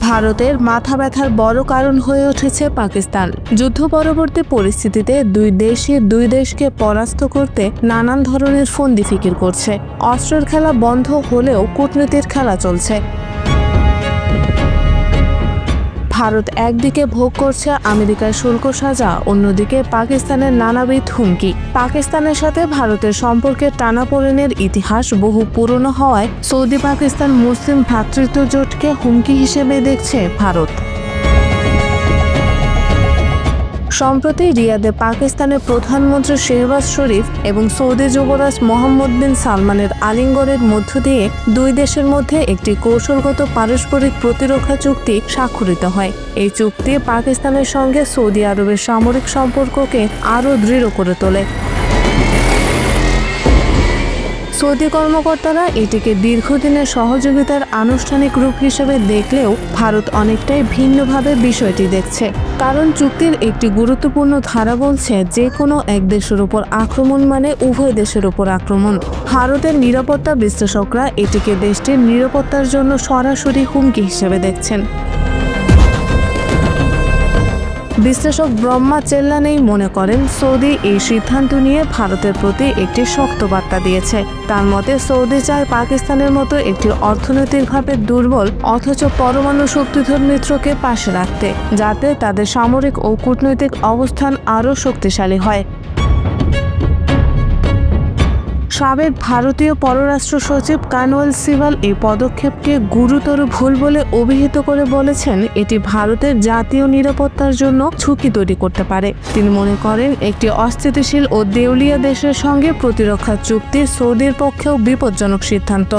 ভারতের মাথা ব্যথার বড় কারণ হয়ে উঠেছে পাকিস্তান। যুদ্ধ পরবর্তী পরিস্থিতিতে দুই দেশকে পরাস্ত করতে নানান ধরনের ফন্দি ফিকির করছে। অস্ত্রের খেলা বন্ধ হলেও কূটনীতির খেলা চলছে। ভারত একদিকে ভোগ করছে আমেরিকার শুল্ক সাজা, অন্যদিকে পাকিস্তানের নানাবিধ হুমকি। পাকিস্তানের সাথে ভারতের সম্পর্কের টানাপোড়েনের ইতিহাস বহু পুরনো হওয়ায় সৌদি পাকিস্তান মুসলিম ভ্রাতৃত্ব জোটকে হুমকি হিসেবে দেখছে ভারত। সম্প্রতি রিয়াদে পাকিস্তানের প্রধানমন্ত্রী শেহবাজ শরীফ এবং সৌদি যুবরাজ মোহাম্মদ বিন সালমানের আলিঙ্গনের মধ্য দিয়ে দুই দেশের মধ্যে একটি কৌশলগত পারস্পরিক প্রতিরক্ষা চুক্তি স্বাক্ষরিত হয়। এই চুক্তি পাকিস্তানের সঙ্গে সৌদি আরবের সামরিক সম্পর্ককে আরও দৃঢ় করে তোলে। সৌদি কর্মকর্তারা এটিকে দীর্ঘদিনের সহযোগিতার আনুষ্ঠানিক রূপ হিসেবে দেখলেও ভারত অনেকটাই ভিন্নভাবে বিষয়টি দেখছে। কারণ চুক্তির একটি গুরুত্বপূর্ণ ধারা বলছে, যে কোনো এক দেশের উপর আক্রমণ মানে উভয় দেশের উপর আক্রমণ। ভারতের নিরাপত্তা বিশ্লেষকরা এটিকে দেশটির নিরাপত্তার জন্য সরাসরি হুমকি হিসেবে দেখছেন। বিশ্লেষক ব্রহ্মা চেল্লানেই মনে করেন, সৌদি এই সিদ্ধান্ত নিয়ে ভারতের প্রতি একটি শক্ত বার্তা দিয়েছে। তার মতে সৌদি চায় পাকিস্তানের মতো একটি অর্থনৈতিকভাবে দুর্বল অথচ পরমাণু শক্তিধর মিত্রকে পাশে রাখতে, যাতে তাদের সামরিক ও কূটনৈতিক অবস্থান আরও শক্তিশালী হয়। সাবেক ভারতীয় পররাষ্ট্র সচিব কানওয়াল সিবাল এই পদক্ষেপকে গুরুতর ভুল বলে অভিহিত করে বলেছেন, এটি ভারতের জাতীয় নিরাপত্তার জন্য ঝুঁকি তৈরি করতে পারে। তিনি মনে করেন, একটি অস্থিতিশীল ও দেউলিয়া দেশের সঙ্গে প্রতিরক্ষা চুক্তি সৌদির পক্ষেও বিপজ্জনক সিদ্ধান্ত।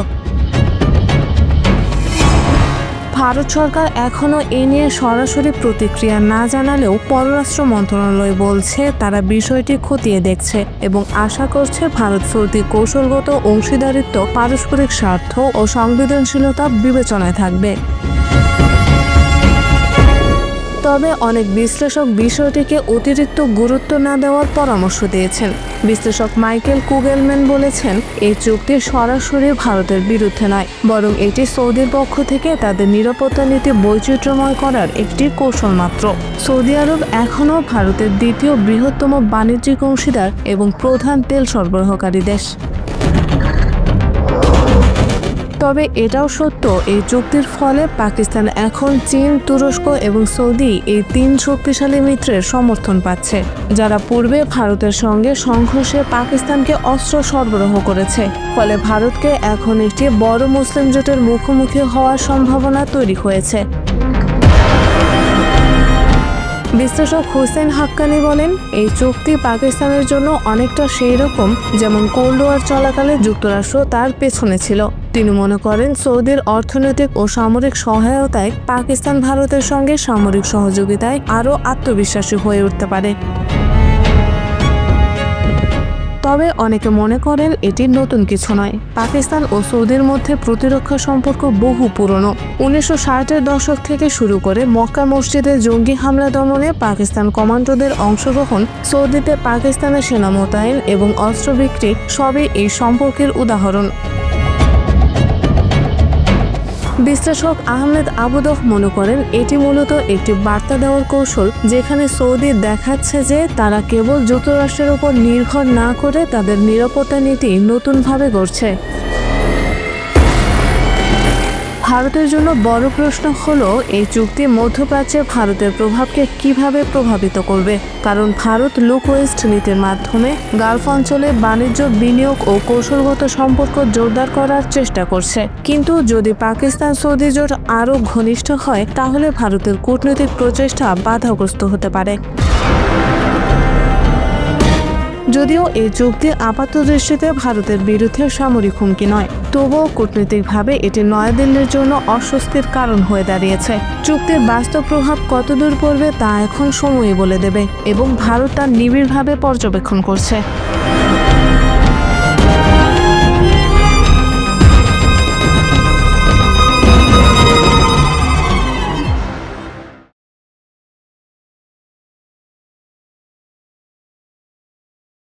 ভারত সরকার এখনও এ নিয়ে সরাসরি প্রতিক্রিয়া না জানালেও পররাষ্ট্র মন্ত্রণালয় বলছে তারা বিষয়টি খতিয়ে দেখছে এবং আশা করছে ভারত সৌদি কৌশলগত অংশীদারিত্ব, পারস্পরিক স্বার্থ ও সংবেদনশীলতা বিবেচনায় থাকবে। তবে অনেক বিশ্লেষক বিষয়টিকে অতিরিক্ত গুরুত্ব না দেওয়ার পরামর্শ দিয়েছেন। বিশ্লেষক মাইকেল কুগেলম্যান বলেছেন, এই চুক্তি সরাসরি ভারতের বিরুদ্ধে নয়, বরং এটি সৌদির পক্ষ থেকে তাদের নিরাপত্তা নীতি বৈচিত্র্যময় করার একটি কৌশল মাত্র। সৌদি আরব এখনও ভারতের দ্বিতীয় বৃহত্তম বাণিজ্যিক অংশীদার এবং প্রধান তেল সরবরাহকারী দেশ। তবে এটাও সত্য, এই চুক্তির ফলে পাকিস্তান এখন চীন, তুরস্ক এবং সৌদি এই তিন শক্তিশালী মিত্রের সমর্থন পাচ্ছে, যারা পূর্বে ভারতের সঙ্গে সংঘর্ষে পাকিস্তানকে অস্ত্র সরবরাহ করেছে। ফলে ভারতকে এখন একটি বড় মুসলিম জোটের মুখোমুখি হওয়ার সম্ভাবনা তৈরি হয়েছে। বিশ্লেষক হুসেন হাক্কানি বলেন, এই চুক্তি পাকিস্তানের জন্য অনেকটা সেই রকম যেমন কোল্ড ওয়ার চলাকালে যুক্তরাষ্ট্র তার পেছনে ছিল। তিনি মনে করেন, সৌদির অর্থনৈতিক ও সামরিক সহায়তায় পাকিস্তান ভারতের সঙ্গে সামরিক সহযোগিতায় আরও আত্মবিশ্বাসী হয়ে উঠতে পারে। তবে অনেকে মনে করেন এটি নতুন কিছু নয়। পাকিস্তান ও সৌদির মধ্যে প্রতিরক্ষা সম্পর্ক বহু পুরনো। 1960-এর দশক থেকে শুরু করে মক্কা মসজিদে জঙ্গি হামলা দমনে পাকিস্তান কমান্ডোদের অংশগ্রহণ, সৌদিতে পাকিস্তানের সেনা মোতায়েন এবং অস্ত্র বিক্রি সবই এই সম্পর্কের উদাহরণ। বিশ্লেষক আহমেদ আবুদহ মনে করেন, এটি মূলত একটি বার্তা দেওয়ার কৌশল, যেখানে সৌদি দেখাচ্ছে যে তারা কেবল যুক্তরাষ্ট্রের উপর নির্ভর না করে তাদের নিরাপত্তা নীতি নতুনভাবে গড়ছে। ভারতের জন্য বড় প্রশ্ন হলো, এই চুক্তি মধ্যপ্রাচ্যে ভারতের প্রভাবকে কিভাবে প্রভাবিত করবে। কারণ ভারত লুক ওয়েস্ট নীতির মাধ্যমে গালফ অঞ্চলে বাণিজ্য, বিনিয়োগ ও কৌশলগত সম্পর্ক জোরদার করার চেষ্টা করছে। কিন্তু যদি পাকিস্তান সৌদি জোট আরও ঘনিষ্ঠ হয়, তাহলে ভারতের কূটনৈতিক প্রচেষ্টা বাধাগ্রস্ত হতে পারে। যদিও এই চুক্তি আপাতদৃষ্টিতে ভারতের বিরুদ্ধে সামরিক হুমকি নয়, তবুও কূটনৈতিকভাবে এটি নয়াদিল্লির জন্য অস্বস্তির কারণ হয়ে দাঁড়িয়েছে। চুক্তির বাস্তব প্রভাব কতদূর পড়বে তা এখন সময়ই বলে দেবে এবং ভারত তা নিবিড়ভাবে পর্যবেক্ষণ করছে।